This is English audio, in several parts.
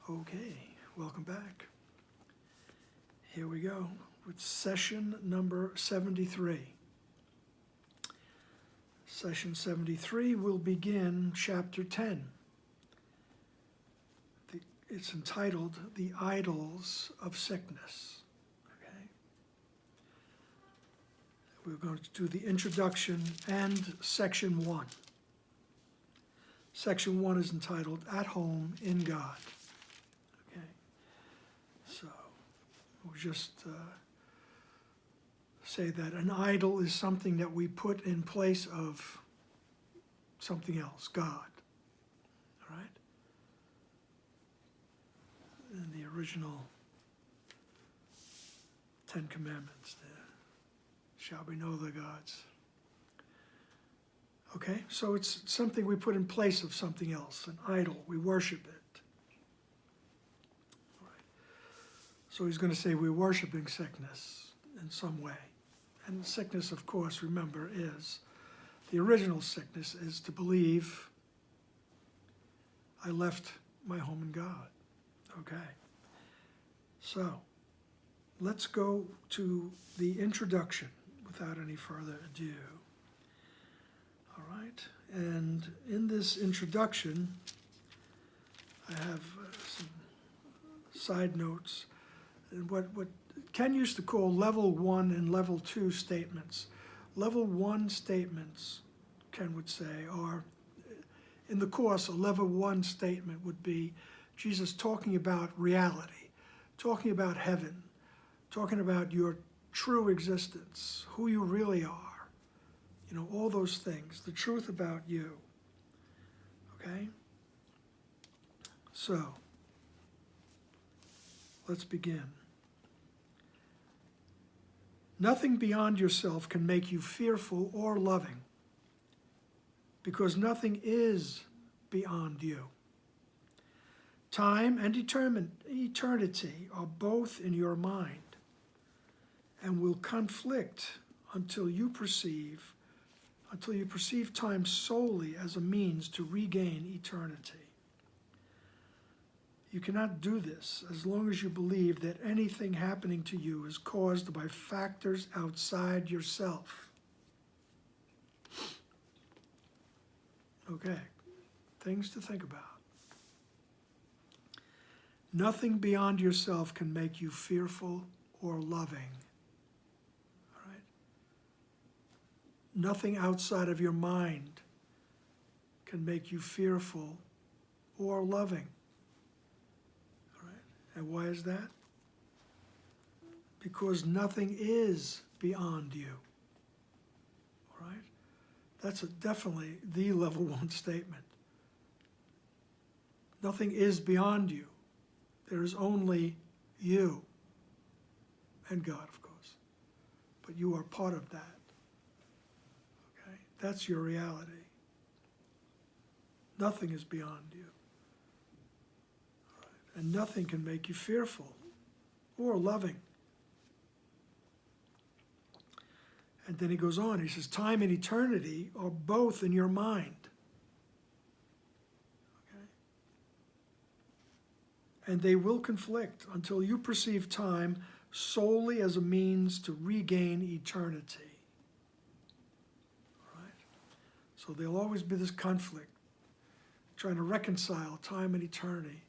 Okay, welcome back. Here we go with session number 73. Session 73 will begin chapter 10. It's entitled The Idols of Sickness. Okay. We're going to do the introduction and section 1. Section 1 is entitled At Home in God. Okay. So we'll just say that an idol is something that we put in place of something else, God. All right? In the original 10 Commandments, there shall be no other gods. Okay, so it's something we put in place of something else, an idol. We worship it. All right. So he's going to say we're worshiping sickness in some way. And sickness, of course, remember, is the original sickness is to believe I left my home in God. Okay. So let's go to the introduction without any further ado. All right. And in this introduction, I have some side notes. And what Ken used to call level 1 and level 2 statements. Level 1 statements, Ken would say, are, in the course, a level 1 statement would be Jesus talking about reality, talking about heaven, talking about your true existence, who you really are, you know, all those things, the truth about you. Okay? So, let's begin. Nothing beyond yourself can make you fearful or loving, because nothing is beyond you. Time and eternity are both in your mind and will conflict until you perceive time solely as a means to regain eternity. You cannot do this as long as you believe that anything happening to you is caused by factors outside yourself. Okay, things to think about. Nothing beyond yourself can make you fearful or loving. All right? Nothing outside of your mind can make you fearful or loving. All right? And why is that? Because nothing is beyond you. All right? That's definitely the level 1 statement. Nothing is beyond you. There is only you and God, of course. But you are part of that. Okay? That's your reality. Nothing is beyond you. All right? And nothing can make you fearful or loving. And then he goes on, he says, time and eternity are both in your mind. And they will conflict until you perceive time solely as a means to regain eternity. All right? So there'll always be this conflict, trying to reconcile time and eternity,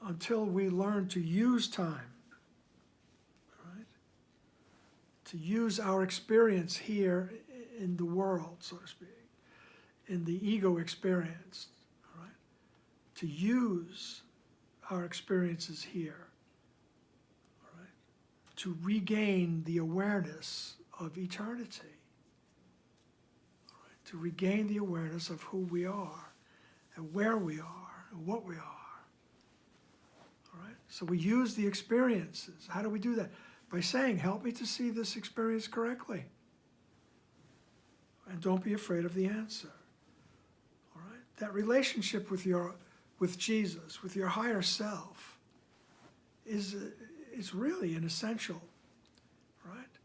until we learn to use time, all right? To use our experience here in the world, so to speak, in the ego experience, all right? To use our experiences here, all right, to regain the awareness of eternity, all right, to regain the awareness of who we are and where we are and what we are. All right, so we use the experiences. How do we do that? By saying, help me to see this experience correctly. And don't be afraid of the answer. All right, that relationship with Jesus, with your higher self, is really an essential, right?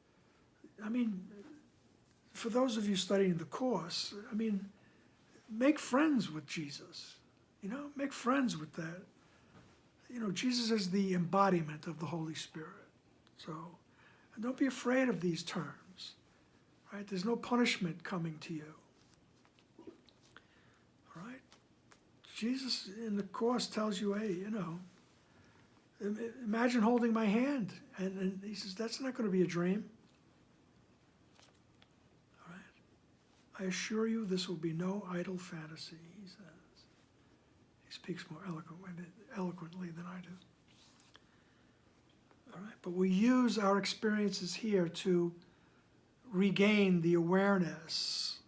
I mean, for those of you studying the course, I mean, make friends with Jesus, you know, make friends with that, Jesus is the embodiment of the Holy Spirit. So don't be afraid of these terms, right? There's no punishment coming to you, all right? Jesus in the Course tells you, hey, imagine holding my hand. And he says, that's not going to be a dream. All right? I assure you this will be no idle fantasy, he says. He speaks more eloquently than I do. All right? But we use our experiences here to regain the awareness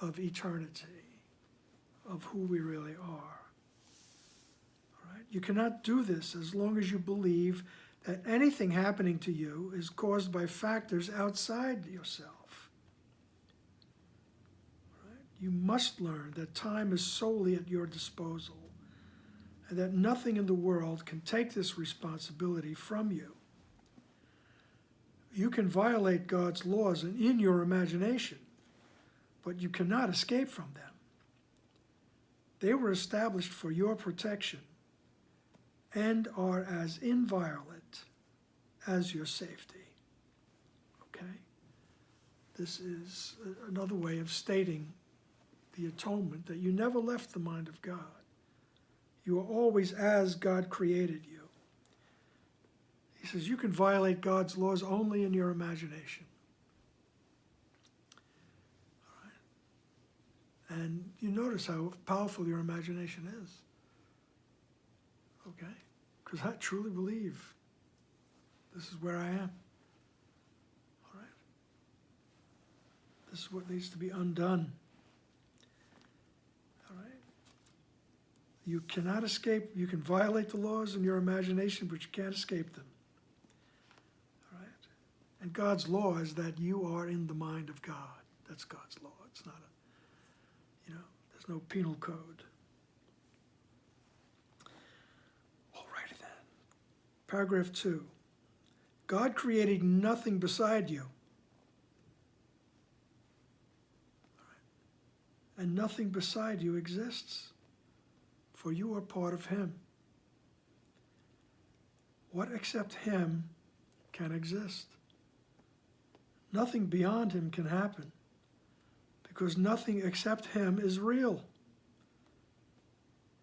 of eternity, of who we really are. You cannot do this as long as you believe that anything happening to you is caused by factors outside yourself. Right? You must learn that time is solely at your disposal and that nothing in the world can take this responsibility from you. You can violate God's laws in your imagination, but you cannot escape from them. They were established for your protection and are as inviolate as your safety. Okay? This is another way of stating the atonement, that you never left the mind of God. You are always as God created you. He says you can violate God's laws only in your imagination. All right? And you notice how powerful your imagination is. Okay? Because I truly believe this is where I am. All right? This is what needs to be undone. All right? You cannot escape. You can violate the laws in your imagination, but you can't escape them. All right? And God's law is that you are in the mind of God. That's God's law. It's not there's no penal code. Paragraph 2. God created nothing beside you. And nothing beside you exists, for you are part of him. What except him can exist? Nothing beyond him can happen, because nothing except him is real.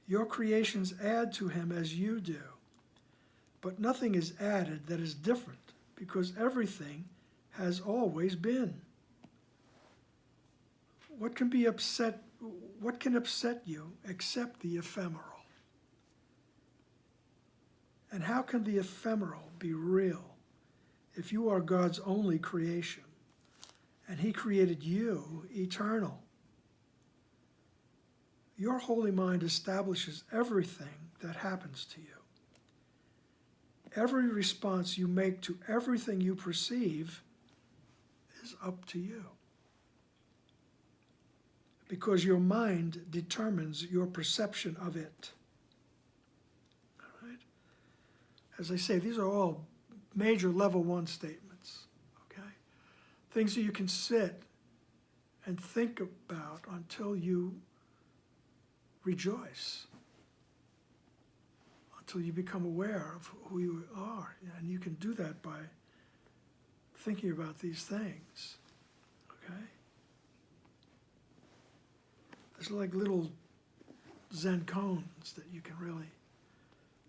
Your creations add to him as you do. But nothing is added that is different, because everything has always been. What can upset you except the ephemeral? And how can the ephemeral be real if you are God's only creation and he created you eternal? Your holy mind establishes everything that happens to you. Every response you make to everything you perceive is up to you. Because your mind determines your perception of it. All right? As I say, these are all major level 1 statements. Okay? Things that you can sit and think about until you rejoice. Until you become aware of who you are. And you can do that by thinking about these things. Okay? There's like little Zen cones that you can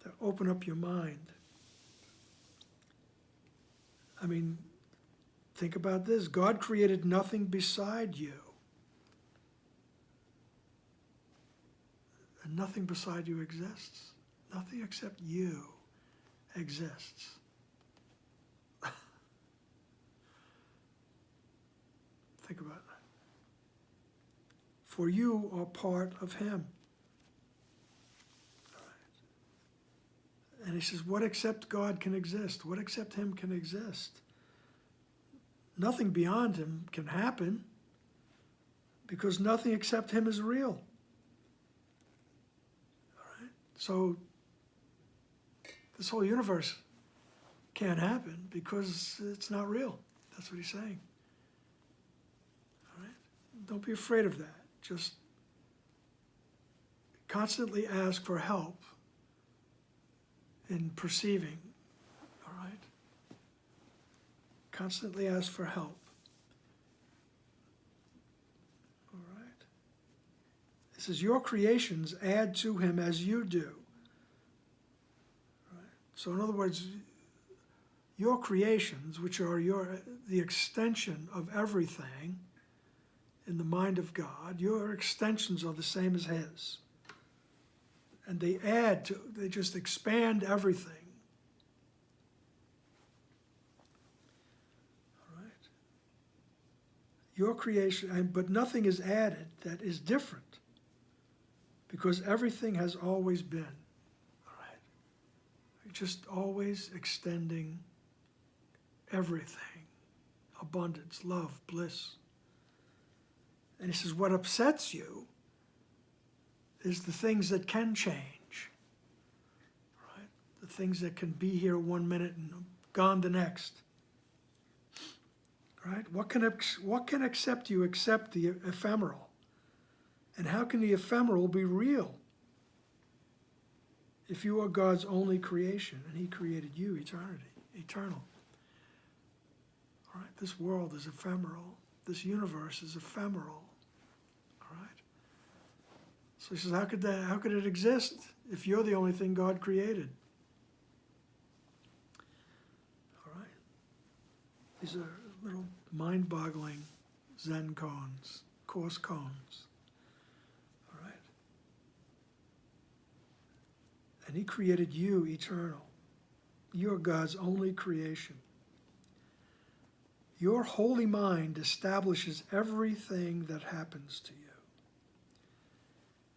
that open up your mind. I mean, think about this. God created nothing beside you. And nothing beside you exists. Nothing except you exists. Think about that. For you are part of him. All right. And he says, what except God can exist? What except him can exist? Nothing beyond him can happen, because nothing except him is real. All right. So this whole universe can't happen because it's not real. That's what he's saying. All right? Don't be afraid of that. Just constantly ask for help in perceiving, all right? Constantly ask for help. All right? It says, your creations add to him as you do. Right? So in other words, your creations, which are the extension of everything in the mind of God, your extensions are the same as his. And they just expand everything. All right? Your creation, but nothing is added that is different, because everything has always been. All right? You're just always extending everything. Abundance, love, bliss. And he says, what upsets you is the things that can change, right? The things that can be here one minute and gone the next, right? What can accept you except the ephemeral? And how can the ephemeral be real if you are God's only creation and he created you eternal? All right, this world is ephemeral. This universe is ephemeral. All right. So he says, how could it exist if you're the only thing God created? All right. These are little mind-boggling Zen koans, course koans. All right. And he created you eternal. You're God's only creation. Your holy mind establishes everything that happens to you.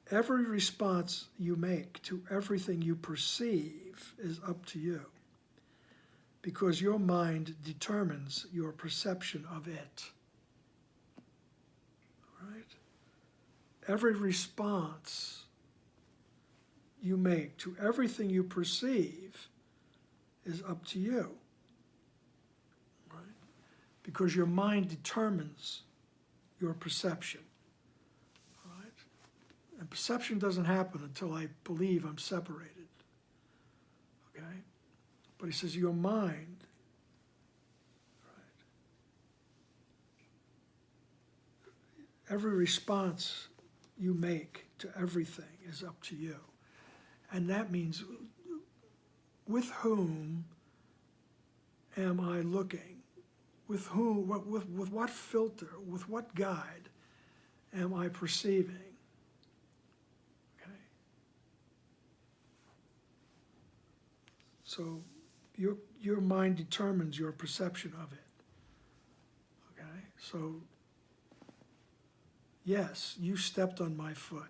Every response you make to everything you perceive is up to you, because your mind determines your perception of it. All right? Every response you make to everything you perceive is up to you, right? Because your mind determines your perception. And perception doesn't happen until I believe I'm separated. Okay? But he says your mind, right? Every response you make to everything is up to you. And that means, with whom am I looking? With whom, with what filter, with what guide am I perceiving? So your mind determines your perception of it. Okay? So, yes, you stepped on my foot.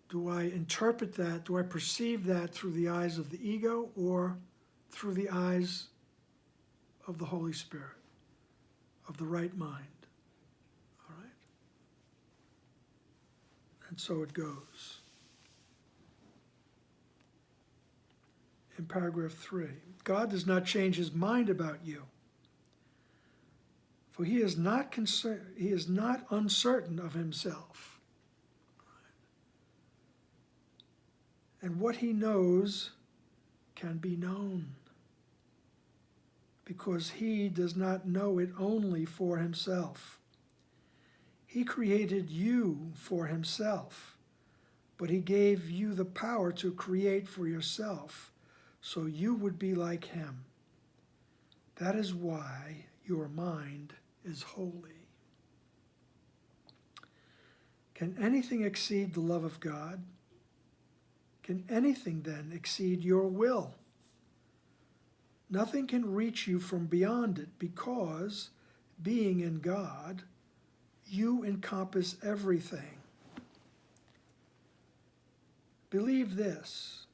Do I interpret that, do I perceive that through the eyes of the ego or through the eyes of the Holy Spirit, of the right mind? All right? And so it goes. In paragraph 3, God does not change his mind about you, for he is not uncertain of himself. And what he knows can be known, because he does not know it only for himself. He created you for himself, but he gave you the power to create for yourself, so you would be like him. That is why your mind is holy. Can anything exceed the love of God? Can anything then exceed your will? Nothing can reach you from beyond it, because, being in God, you encompass everything. Believe this,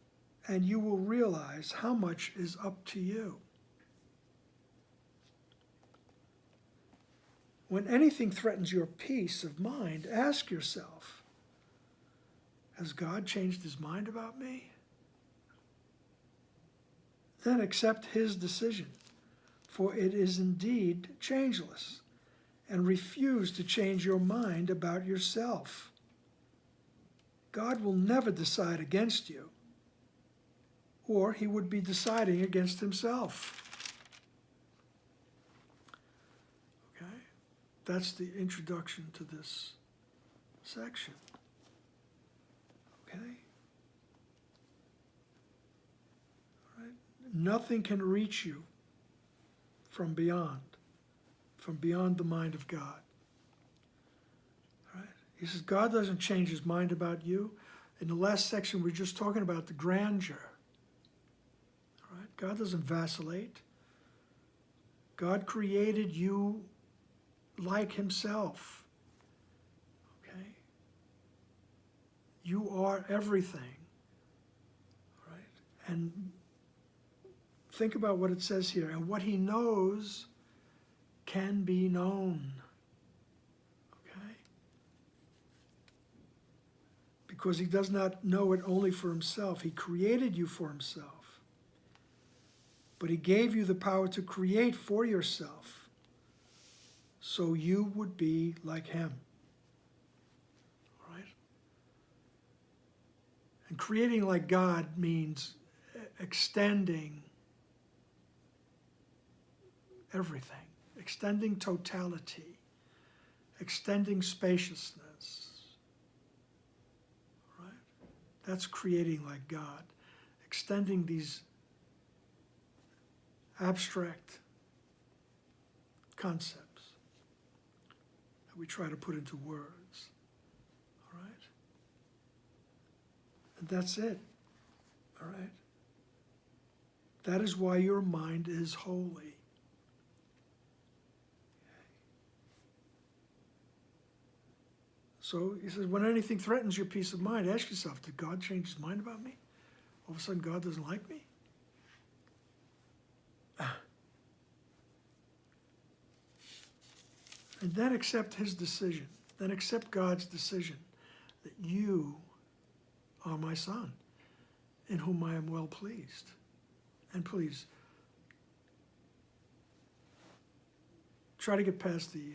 and you will realize how much is up to you. When anything threatens your peace of mind, ask yourself, has God changed his mind about me? Then accept his decision, for it is indeed changeless, and refuse to change your mind about yourself. God will never decide against you, or he would be deciding against himself. Okay? That's the introduction to this section. Okay? All right? Nothing can reach you from beyond the mind of God. All right? He says God doesn't change his mind about you. In the last section, we were just talking about the grandeur. All right? God doesn't vacillate. God created you like himself. Okay? You are everything. All right? And think about what it says here. And what he knows can be known. Okay? Because he does not know it only for himself. He created you for himself. But he gave you the power to create for yourself, so you would be like him. All right? And creating like God means extending everything, extending totality, extending spaciousness. Right? That's creating like God, extending these abstract concepts that we try to put into words. All right? And that's it. All right? That is why your mind is holy. So he says, when anything threatens your peace of mind, ask yourself, did God change his mind about me? All of a sudden, God doesn't like me? And then accept his decision. Then accept God's decision that you are my son, in whom I am well pleased. And please, try to get past the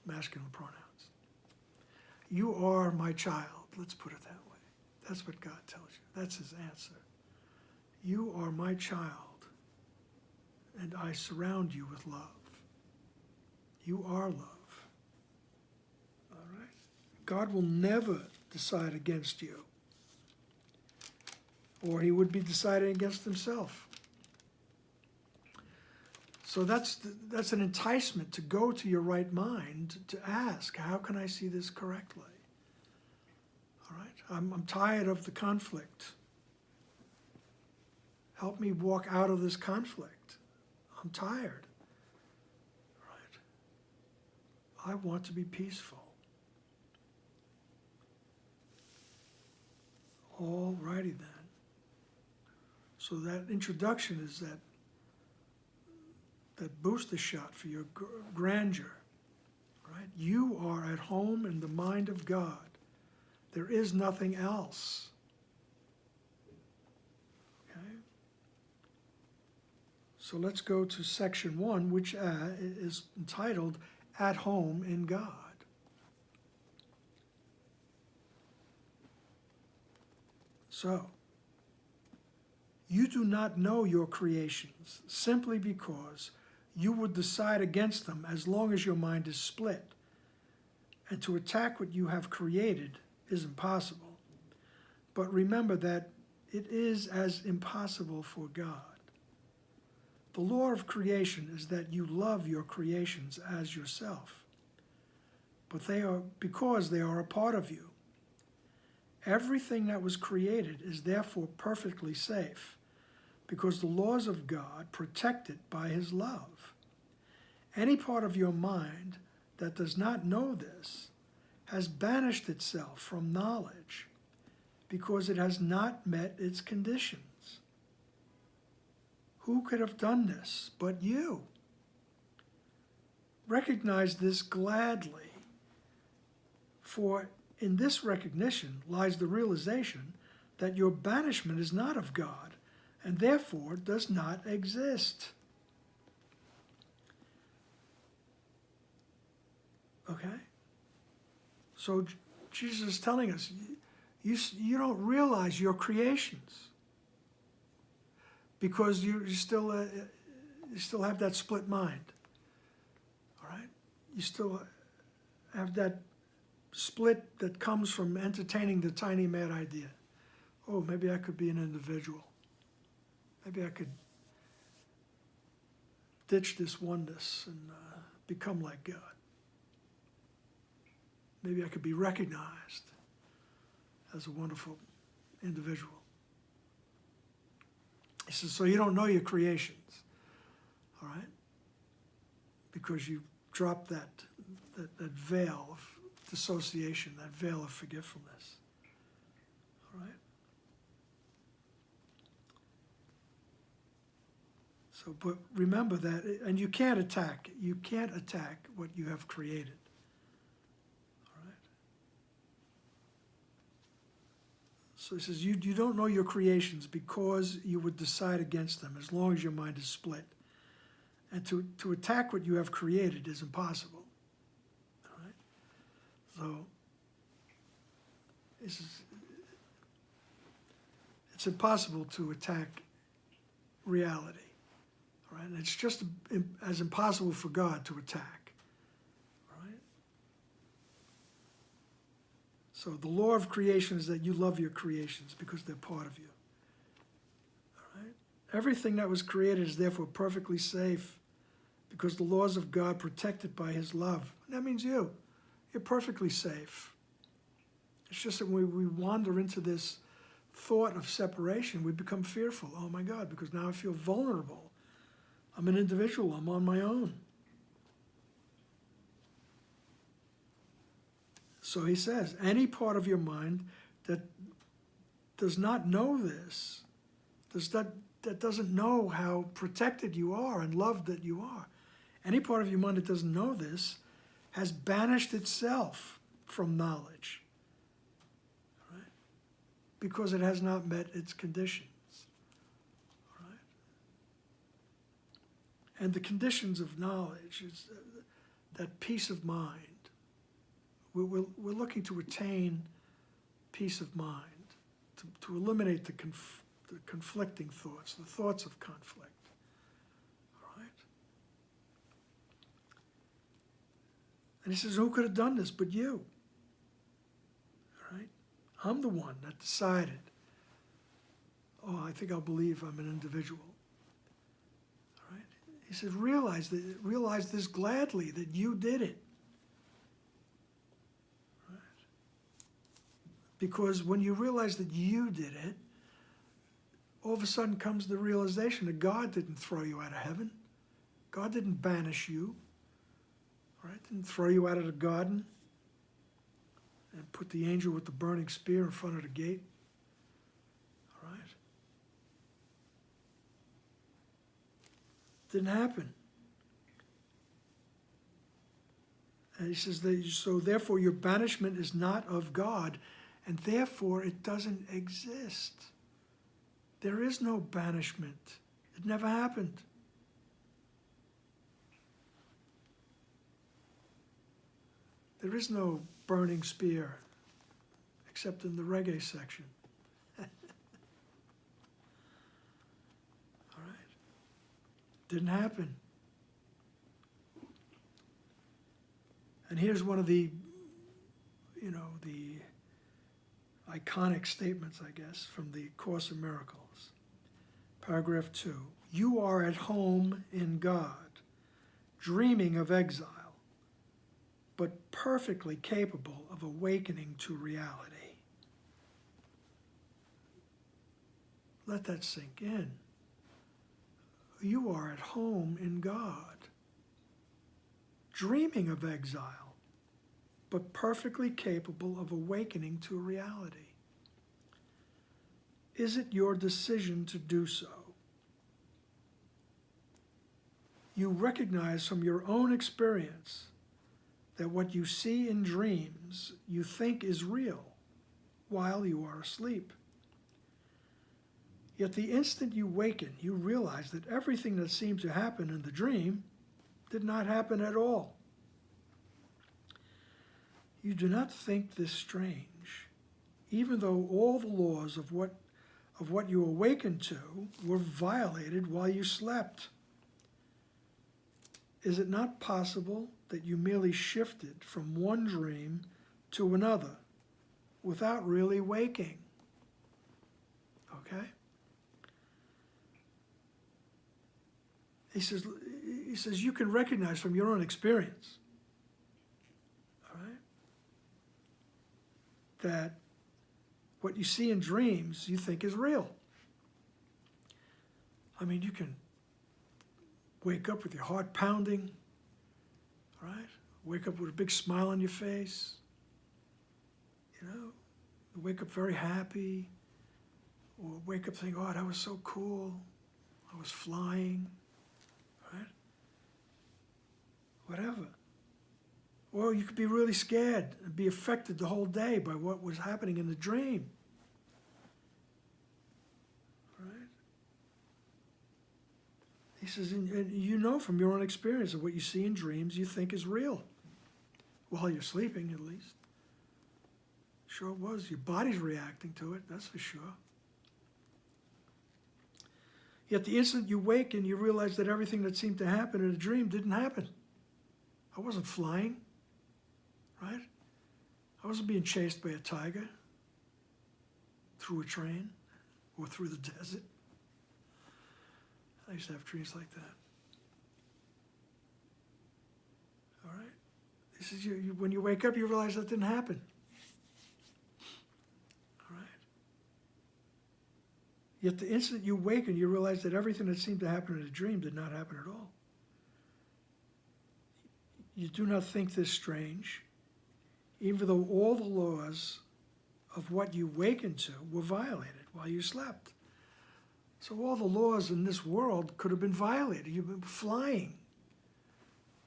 masculine pronouns. You are my child. Let's put it that way. That's what God tells you. That's his answer. You are my child, and I surround you with love. You are love. All right? God will never decide against you, or he would be deciding against himself. So that's an enticement to go to your right mind to ask, how can I see this correctly? All right? I'm tired of the conflict. Help me walk out of this conflict. I'm tired. Right? I want to be peaceful. All righty then. So that introduction is that booster shot for your grandeur. Right? You are at home in the mind of God. There is nothing else. Okay? So let's go to section 1, which is entitled, At Home in God. So, you do not know your creations simply because you would decide against them as long as your mind is split. And to attack what you have created is impossible. But remember that it is as impossible for God. The law of creation is that you love your creations as yourself. But because they are a part of you. Everything that was created is therefore perfectly safe, because the laws of God protect it by his love. Any part of your mind that does not know this has banished itself from knowledge because it has not met its conditions. Who could have done this but you? Recognize this gladly, for in this recognition lies the realization that your banishment is not of God and therefore does not exist. Okay? So Jesus is telling us, You don't realize your creations because you still have that split mind. All right? You still have that split that comes from entertaining the tiny mad idea. Oh, maybe I could be an individual. Maybe I could ditch this oneness and become like God. Maybe I could be recognized as a wonderful individual. He says, so you don't know your creations, all right? Because you dropped that veil of dissociation, that veil of forgetfulness, all right? So, but remember that, and you can't attack what you have created. All right? So he says, you don't know your creations because you would decide against them as long as your mind is split. And to attack what you have created is impossible. All right? So, it's impossible to attack reality. Right? And it's just as impossible for God to attack. Right? So the law of creation is that you love your creations because they're part of you. All right? Everything that was created is therefore perfectly safe because the laws of God protect it by his love. And that means you're perfectly safe. It's just that when we wander into this thought of separation, we become fearful. Oh my God, because now I feel vulnerable. I'm an individual. I'm on my own. So he says, any part of your mind that does not know this, that doesn't know how protected you are and loved that you are, any part of your mind that doesn't know this has banished itself from knowledge, right? Because it has not met its conditions. And the conditions of knowledge is that peace of mind. We're looking to attain peace of mind, to eliminate the conflicting thoughts, the thoughts of conflict. All right? And he says, who could have done this but you? All right? I'm the one that decided, oh, I think I'll believe I'm an individual. He says, realize this gladly, that you did it. Right? Because when you realize that you did it, all of a sudden comes the realization that God didn't throw you out of heaven. God didn't banish you. Right? Didn't throw you out of the garden and put the angel with the burning spear in front of the gate. All right? Didn't happen. And he says, so therefore your banishment is not of God, and therefore it doesn't exist. There is no banishment. It never happened. There is no burning spear, except in the reggae section. Didn't happen. And here's one of the iconic statements, I guess, from the Course in Miracles. Paragraph 2. You are at home in God, dreaming of exile, but perfectly capable of awakening to reality. Let that sink in. You are at home in God, dreaming of exile, but perfectly capable of awakening to reality. Is it your decision to do so? You recognize from your own experience that what you see in dreams you think is real while you are asleep. Yet the instant you waken, you realize that everything that seemed to happen in the dream did not happen at all. You do not think this strange, even though all the laws of what you awakened to were violated while you slept. Is it not possible that you merely shifted from one dream to another without really waking? Okay? He says you can recognize from your own experience, all right, that what you see in dreams you think is real. I mean, you can wake up with your heart pounding, all right? Wake up with a big smile on your face, you know? You wake up very happy, or wake up thinking, oh, that was so cool. I was flying, right? Whatever. Or you could be really scared and be affected the whole day by what was happening in the dream. Right? He says, and you know from your own experience that what you see in dreams you think is real. While you're sleeping, at least. Sure it was. Your body's reacting to it, that's for sure. Yet the instant you wake and you realize that everything that seemed to happen in a dream didn't happen. I wasn't flying, right? I wasn't being chased by a tiger through a train or through the desert. I used to have dreams like that. All right? This is when you wake up, you realize that didn't happen. All right? Yet the instant you waken, you realize that everything that seemed to happen in a dream did not happen at all. You do not think this strange, even though all the laws of what you wakened to were violated while you slept. So all the laws in this world could have been violated. You've been flying,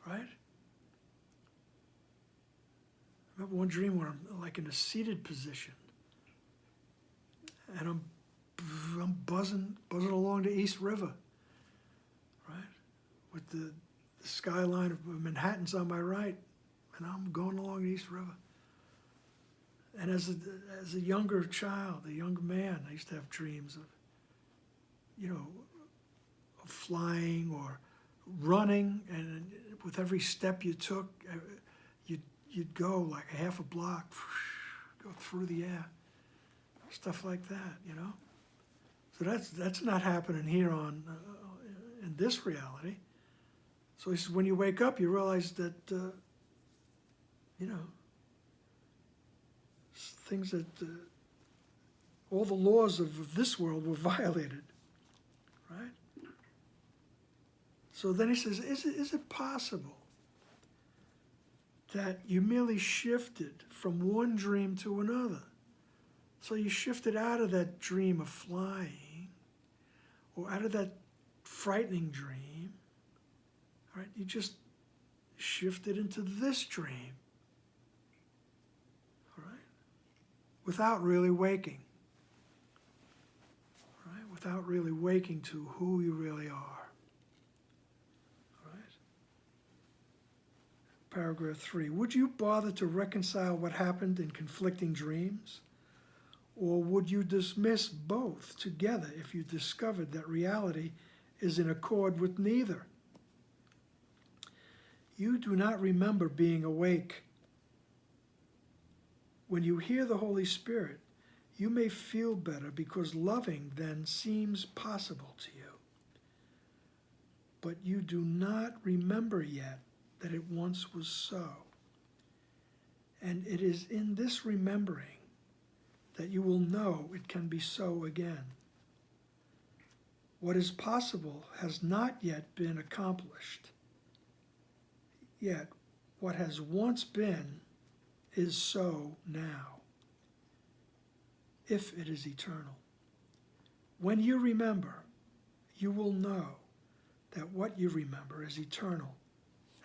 right? I remember one dream where I'm like in a seated position, and I'm buzzing along the East River, right? With the skyline of Manhattan's on my right, and I'm going along the East River. And as a younger child, a younger man, I used to have dreams of, you know, of flying or running, and with every step you took, you'd go like a half a block, go through the air, stuff like that, you know. So that's not happening here on in this reality. So he says, when you wake up, you realize that, you know, things that all the laws of this world were violated, right? So then he says, is it possible that you merely shifted from one dream to another? So you shifted out of that dream of flying, or out of that frightening dream, right? You just shifted into this dream, all right? Without really waking, all right? Without really waking to who you really are, all right? Paragraph 3, would you bother to reconcile what happened in conflicting dreams? Or would you dismiss both together if you discovered that reality is in accord with neither? You do not remember being awake. When you hear the Holy Spirit, you may feel better because loving then seems possible to you. But you do not remember yet that it once was so. And it is in this remembering that you will know it can be so again. What is possible has not yet been accomplished. Yet what has once been is so now, if it is eternal. When you remember, you will know that what you remember is eternal,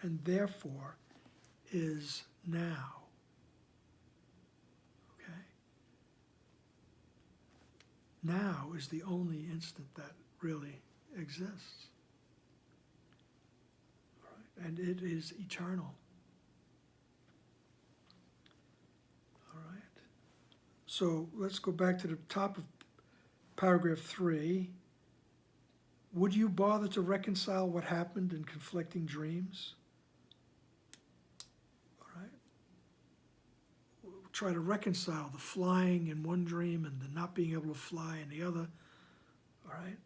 and therefore is now. Now is the only instant that really exists. All right? And it is eternal. All right? So let's go back to the top of paragraph 3. Would you bother to reconcile what happened in conflicting dreams? All right. Try to reconcile the flying in one dream and the not being able to fly in the other. All right.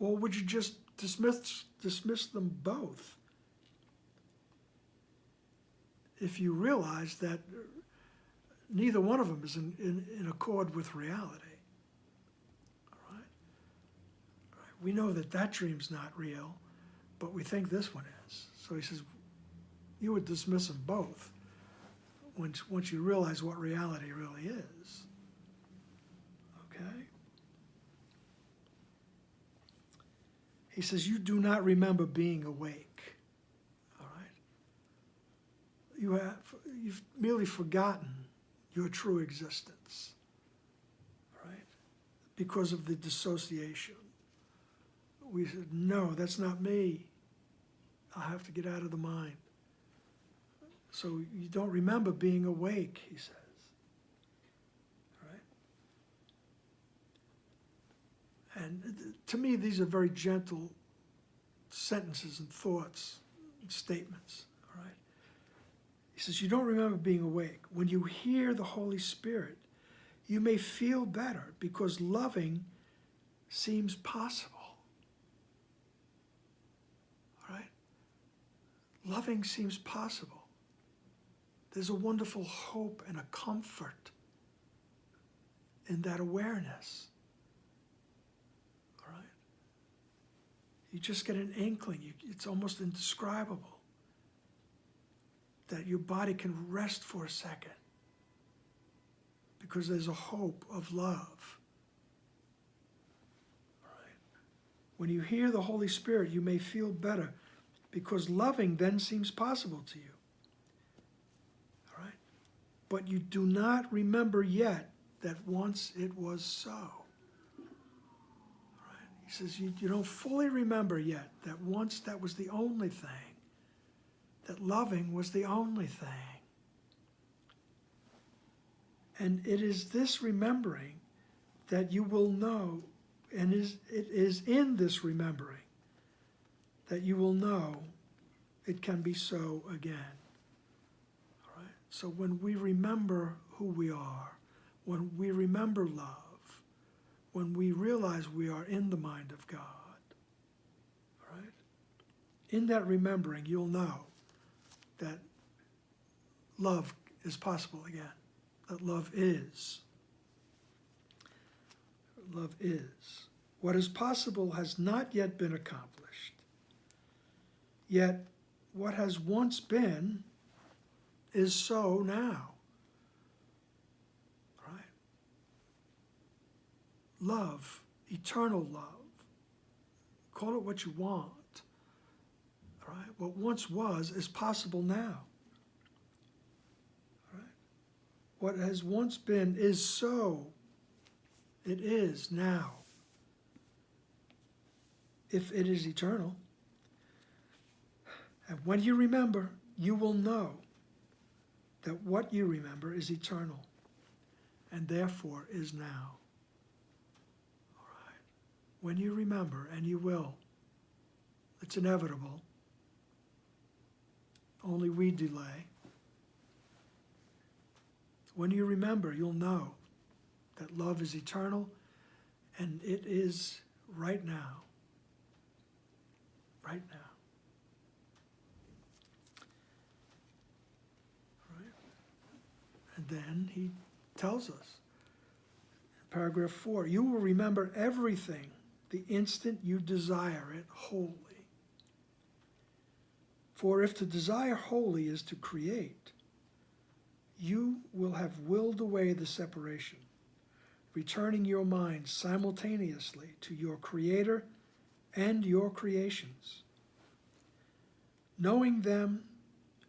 Or would you just dismiss them both if you realize that neither one of them is in accord with reality? All right? All right? We know that that dream's not real, but we think this one is. So he says, you would dismiss them both once you realize what reality really is. Okay? He says, you do not remember being awake. All right? You've merely forgotten your true existence. All right? Because of the dissociation. We said, no, that's not me. I have to get out of the mind. So you don't remember being awake, he says. All right? And to me, these are very gentle sentences and thoughts and statements. All right? He says, you don't remember being awake. When you hear the Holy Spirit, you may feel better because loving seems possible. All right? Loving seems possible. There's a wonderful hope and a comfort in that awareness. All right? You just get an inkling. It's almost indescribable that your body can rest for a second because there's a hope of love. All right? When you hear the Holy Spirit, you may feel better because loving then seems possible to you. But you do not remember yet that once it was so. Right? He says you don't fully remember yet that once that was the only thing, that loving was the only thing. And it is this remembering that you will know, and it is in this remembering that you will know it can be so again. So when we remember who we are, when we remember love, when we realize we are in the mind of God, right? In that remembering, you'll know that love is possible again, that love is. Love is. What is possible has not yet been accomplished, yet what has once been is so now. Right? Love, eternal love. Call it what you want. Right? What once was is possible now. Right? What has once been is so. It is now. If it is eternal. And when you remember, you will know that what you remember is eternal and therefore is now. All right. When you remember, and you will, it's inevitable. Only we delay. When you remember, you'll know that love is eternal and it is right now. Right now. And then he tells us, in paragraph 4, you will remember everything the instant you desire it wholly. For if to desire wholly is to create, you will have willed away the separation, returning your mind simultaneously to your Creator and your creations. Knowing them,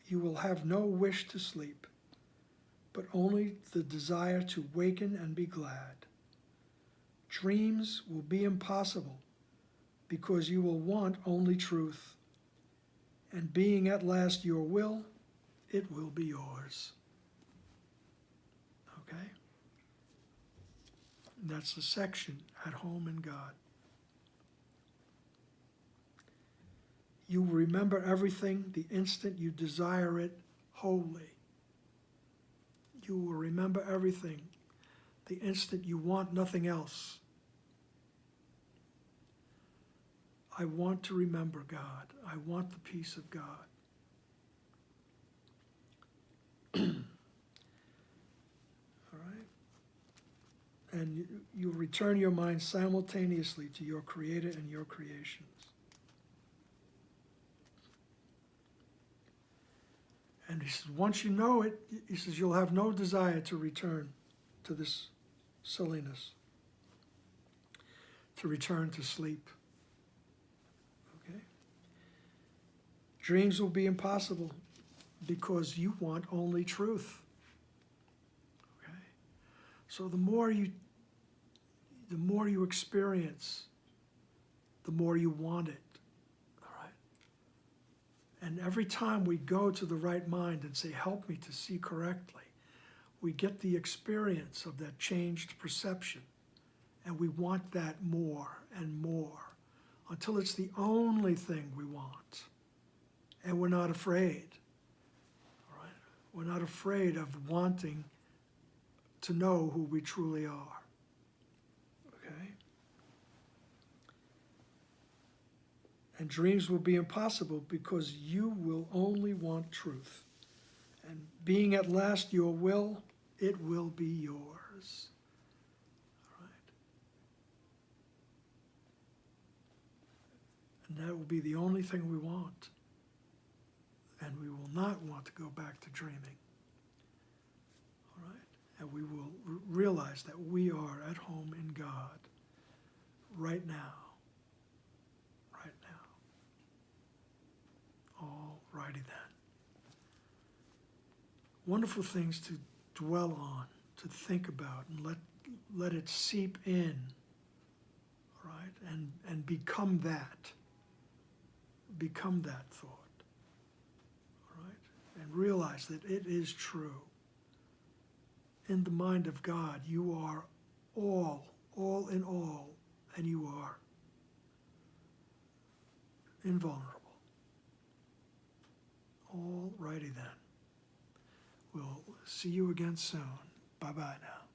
you will have no wish to sleep, but only the desire to waken and be glad. Dreams will be impossible because you will want only truth, and being at last your will, it will be yours. And that's the section, At Home in God. You will remember everything the instant you desire it wholly. You will remember everything the instant you want nothing else. I want to remember God. I want the peace of God. All right? And you return your mind simultaneously to your Creator and your creations. And he says, once you know it, he says, you'll have no desire to return to this silliness, to return to sleep. Okay? Dreams will be impossible because you want only truth. Okay? So the more you experience, the more you want it. And every time we go to the right mind and say, help me to see correctly, we get the experience of that changed perception. And we want that more and more until it's the only thing we want. And we're not afraid. All right? We're not afraid of wanting to know who we truly are. Okay? And dreams will be impossible because you will only want truth. And being at last your will, it will be yours. All right? And that will be the only thing we want. And we will not want to go back to dreaming. All right? And we will realize that we are at home in God right now. Right now. All righty then. Wonderful things to dwell on, to think about, and let it seep in, right? And become that. Become that thought, all right? And realize that it is true. In the mind of God, you are all in all, and you are invulnerable. All righty then. We'll see you again soon. Bye-bye now.